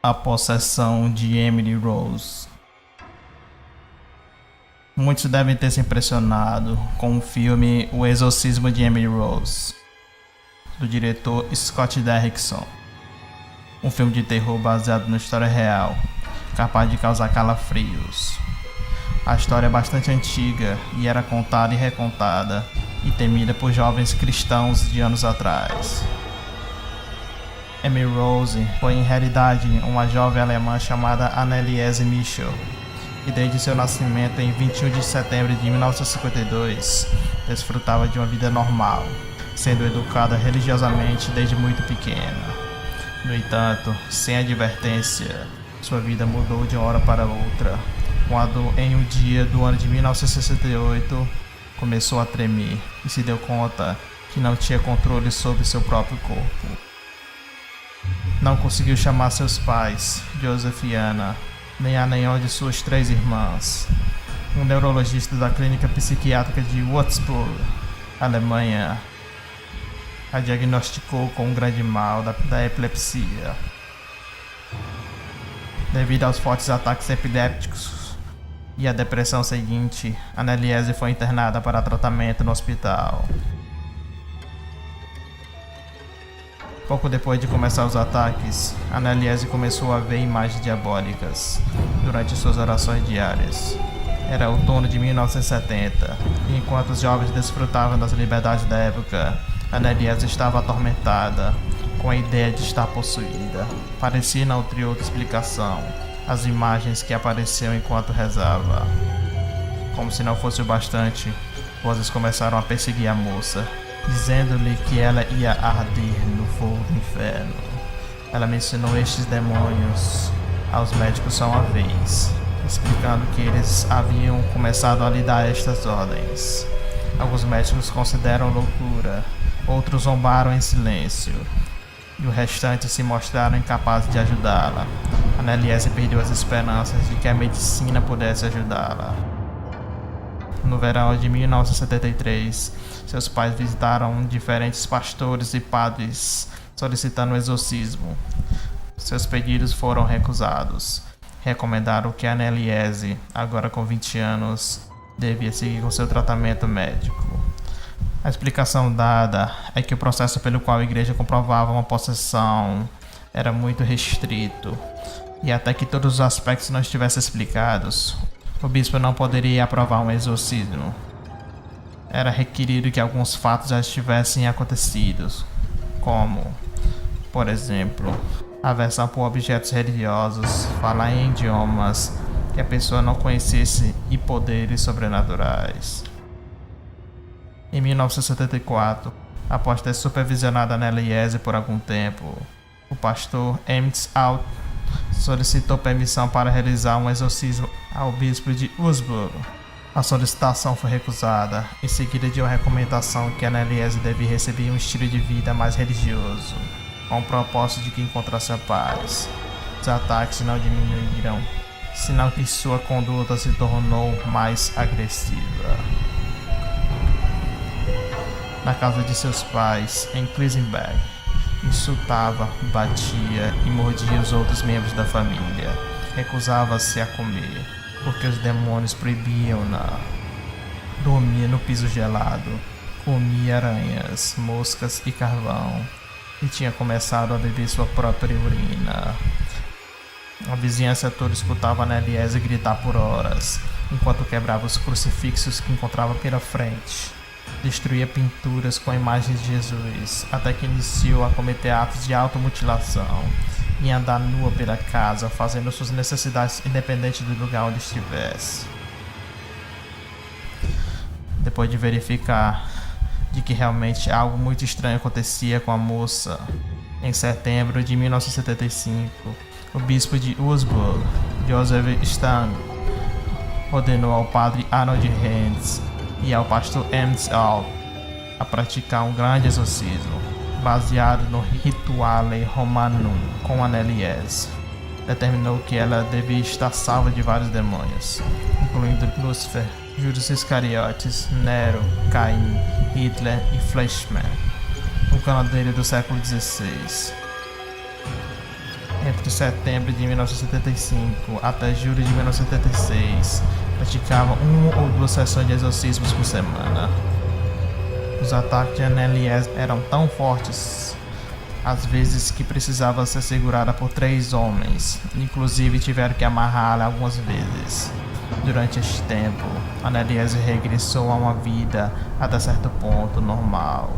A Possessão de Emily Rose. Muitos devem ter se impressionado com o filme O Exorcismo de Emily Rose, do diretor Scott Derrickson. Um filme de terror baseado na história real, capaz de causar calafrios. A história é bastante antiga e era contada e recontada e temida por jovens cristãos de anos atrás. Emily Rose foi em realidade uma jovem alemã chamada Anneliese Michel, e desde seu nascimento em 21 de setembro de 1952 desfrutava de uma vida normal, sendo educada religiosamente desde muito pequena. No entanto, sem advertência, sua vida mudou de uma hora para outra, quando em um dia do ano de 1968 começou a tremer e se deu conta que não tinha controle sobre seu próprio corpo. Não conseguiu chamar seus pais, Joseph e Anna, nem a nenhuma de suas 3 irmãs. Um neurologista da clínica psiquiátrica de Würzburg, Alemanha, a diagnosticou com um grande mal da epilepsia. Devido aos fortes ataques epilépticos e à depressão seguinte, Anneliese foi internada para tratamento no hospital. Pouco depois de começar os ataques, Anneliese começou a ver imagens diabólicas durante suas orações diárias. Era outono de 1970, e enquanto os jovens desfrutavam das liberdades da época, Anneliese estava atormentada com a ideia de estar possuída. Parecia não ter outra explicação as imagens que apareciam enquanto rezava. Como se não fosse o bastante, vozes começaram a perseguir a moça, dizendo-lhe que ela ia arder no fogo do inferno. Ela mencionou estes demônios aos médicos só uma vez, explicando que eles haviam começado a lhe dar estas ordens. Alguns médicos consideram loucura, outros zombaram em silêncio, e o restante se mostraram incapazes de ajudá-la. Anneliese perdeu as esperanças de que a medicina pudesse ajudá-la. No verão de 1973, seus pais visitaram diferentes pastores e padres solicitando um exorcismo. Seus pedidos foram recusados. Recomendaram que Anneliese, agora com 20 anos, devia seguir com seu tratamento médico. A explicação dada é que o processo pelo qual a igreja comprovava uma possessão era muito restrito, e até que todos os aspectos não estivessem explicados, o bispo não poderia aprovar um exorcismo. Era requerido que alguns fatos já tivessem acontecido, como, por exemplo, aversão por objetos religiosos, falar em idiomas que a pessoa não conhecesse e poderes sobrenaturais. Em 1974, após ter supervisionado Anneliese por algum tempo, o pastor Emmett Alt solicitou permissão para realizar um exorcismo ao bispo de Würzburg. A solicitação foi recusada, em seguida de uma recomendação que Anneliese devia receber um estilo de vida mais religioso, com o propósito de que encontrasse a paz. Os ataques não diminuíram, senão que sua conduta se tornou mais agressiva. Na casa de seus pais, em Krisenberg, insultava, batia e mordia os outros membros da família. Recusava-se a comer, porque os demônios proibiam-na. Dormia no piso gelado, comia aranhas, moscas e carvão, e tinha começado a beber sua própria urina. A vizinhança toda escutava Anneliese gritar por horas, enquanto quebrava os crucifixos que encontrava pela frente. Destruía pinturas com imagens de Jesus, até que iniciou a cometer atos de automutilação e andar nua pela casa, fazendo suas necessidades independente do lugar onde estivesse. Depois de verificar de que realmente algo muito estranho acontecia com a moça, em setembro de 1975, o bispo de Würzburg, Joseph Stang, ordenou ao padre Arnold Hens e ao pastor Emmett Alt a praticar um grande exorcismo, baseado no Rituale Romanum com Anneliese. Determinou que ela devia estar salva de vários demônios, incluindo Lúcifer, Judas Iscariotes, Nero, Caim, Hitler e Fleischmann, um canadeiro do século XVI. Entre setembro de 1975 até julho de 1976, praticava 1 ou 2 sessões de exorcismos por semana. Os ataques de Anneliese eram tão fortes, às vezes, que precisava ser segurada por 3 homens, inclusive tiveram que amarrá-la algumas vezes. Durante este tempo, Anneliese regressou a uma vida, até certo ponto, normal.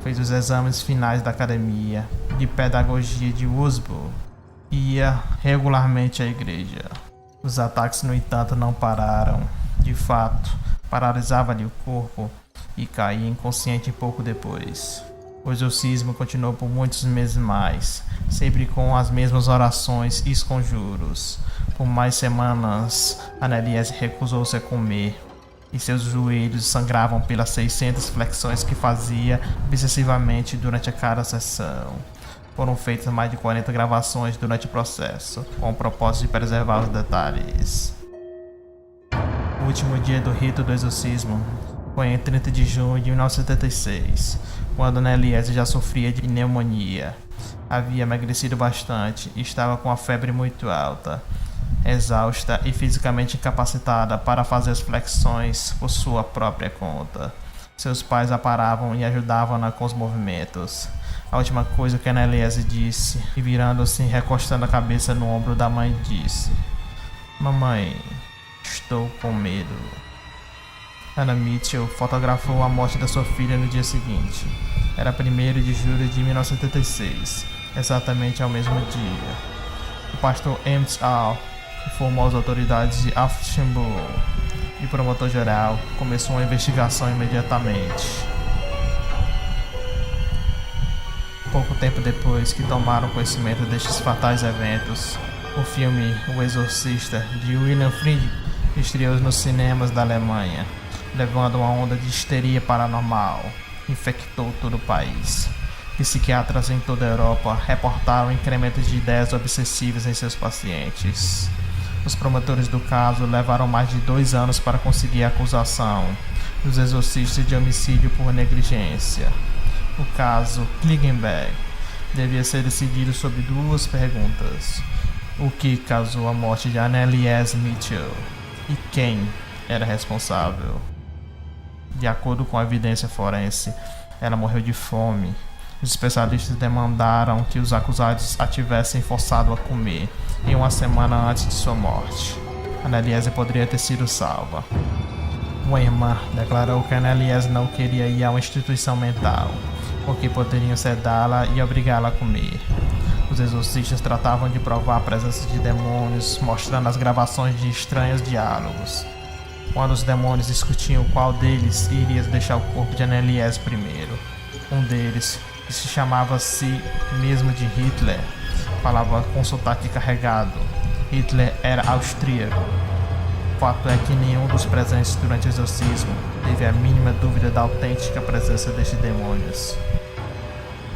Fez os exames finais da academia de pedagogia de Wurzburg e ia regularmente à igreja. Os ataques, no entanto, não pararam. De fato, paralisava-lhe o corpo e caía inconsciente pouco depois. O exorcismo continuou por muitos meses mais, sempre com as mesmas orações e conjuros. Por mais semanas, Anneliese recusou-se a comer, e seus joelhos sangravam pelas 600 flexões que fazia obsessivamente durante a cada sessão. Foram feitas mais de 40 gravações durante o processo, com o propósito de preservar os detalhes. O último dia do rito do exorcismo foi em 30 de junho de 1976, quando Anneliese já sofria de pneumonia. Havia emagrecido bastante e estava com a febre muito alta, exausta e fisicamente incapacitada para fazer as flexões por sua própria conta. Seus pais a paravam e ajudavam-na com os movimentos. A última coisa que Anneliese disse, e virando-se e recostando a cabeça no ombro da mãe, disse: "Mamãe, estou com medo." Anna Mitchell fotografou a morte da sua filha no dia seguinte. Era 1º de julho de 1976, exatamente ao mesmo dia. O pastor Emmett Al informou as autoridades de Aschaffenburg e o promotor-geral começou uma investigação imediatamente. Pouco tempo depois que tomaram conhecimento destes fatais eventos, o filme O Exorcista, de William Friedkin, estreou nos cinemas da Alemanha, levando uma onda de histeria paranormal. Infectou todo o país. Psiquiatras em toda a Europa reportaram incrementos de ideias obsessivas em seus pacientes. Os promotores do caso levaram mais de 2 anos para conseguir a acusação dos exorcistas de homicídio por negligência. O caso Klingenberg devia ser decidido sob 2 perguntas: o que causou a morte de Anneliese Mitchell e quem era responsável. De acordo com a evidência forense, ela morreu de fome. Os especialistas demandaram que os acusados a tivessem forçado a comer em uma semana antes de sua morte. Anneliese poderia ter sido salva. Uma irmã declarou que Anneliese não queria ir a uma instituição mental, porque poderiam sedá-la e obrigá-la a comer. Os exorcistas tratavam de provar a presença de demônios, mostrando as gravações de estranhos diálogos, quando os demônios discutiam qual deles iria deixar o corpo de Anneliese primeiro. Um deles, que se chamava a si mesmo de Hitler, falava com sotaque carregado. Hitler era austríaco. O fato é que nenhum dos presentes durante o exorcismo teve a mínima dúvida da autêntica presença destes demônios.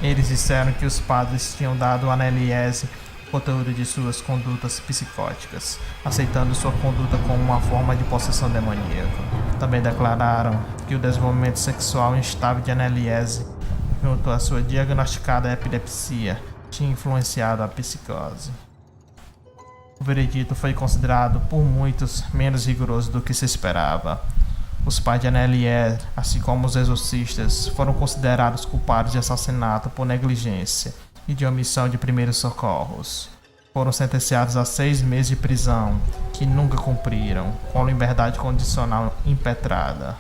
Eles disseram que os padres tinham dado a Anneliese o conteúdo de suas condutas psicóticas, aceitando sua conduta como uma forma de possessão demoníaca. Também declararam que o desenvolvimento sexual instável de Anneliese, junto à sua diagnosticada epilepsia, tinha influenciado a psicose. O veredito foi considerado por muitos menos rigoroso do que se esperava. Os pais de Anneliese, assim como os exorcistas, foram considerados culpados de assassinato por negligência e de omissão de primeiros socorros. Foram sentenciados a 6 meses de prisão, que nunca cumpriram, com liberdade condicional impetrada.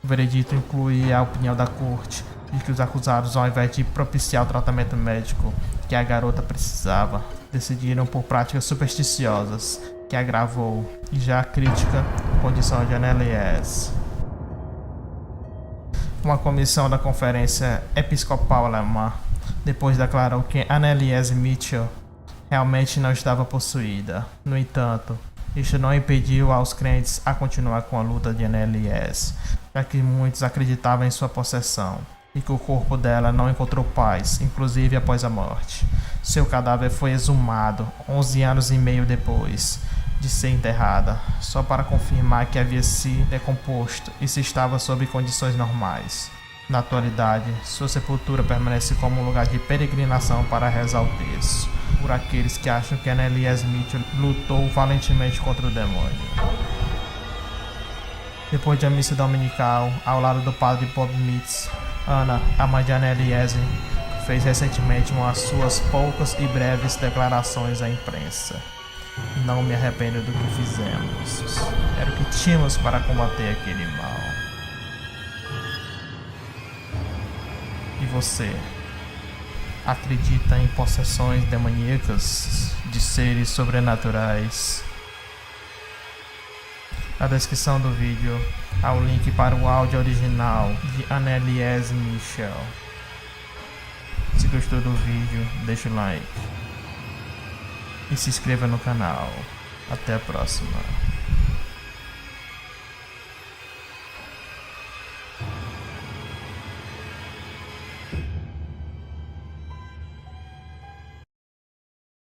O veredito inclui a opinião da corte de que os acusados, ao invés de propiciar o tratamento médico que a garota precisava, decidiram por práticas supersticiosas, que agravou e já crítica a condição de Anneliese. Uma comissão da Conferência Episcopal Alemã depois declarou que Anneliese Mitchell realmente não estava possuída. No entanto, isto não impediu aos crentes a continuar com a luta de Anneliese, já que muitos acreditavam em sua possessão e que o corpo dela não encontrou paz, inclusive após a morte. Seu cadáver foi exumado 11 anos e meio depois de ser enterrada, só para confirmar que havia se decomposto e se estava sob condições normais. Na atualidade, sua sepultura permanece como um lugar de peregrinação para rezar o terço. por aqueles que acham que Anneliese Smith lutou valentemente contra o demônio. Depois de a missa dominical, ao lado do padre Bob Mitz, Anna, a mãe de Anneliese, fez recentemente umas suas poucas e breves declarações à imprensa. Não me arrependo do que fizemos. Era o que tínhamos para combater aquele mal. E você? Acredita em possessões demoníacas de seres sobrenaturais? Na descrição do vídeo há o link para o áudio original de Anneliese Michel. Se gostou do vídeo, deixa o like e se inscreva no canal. Até a próxima.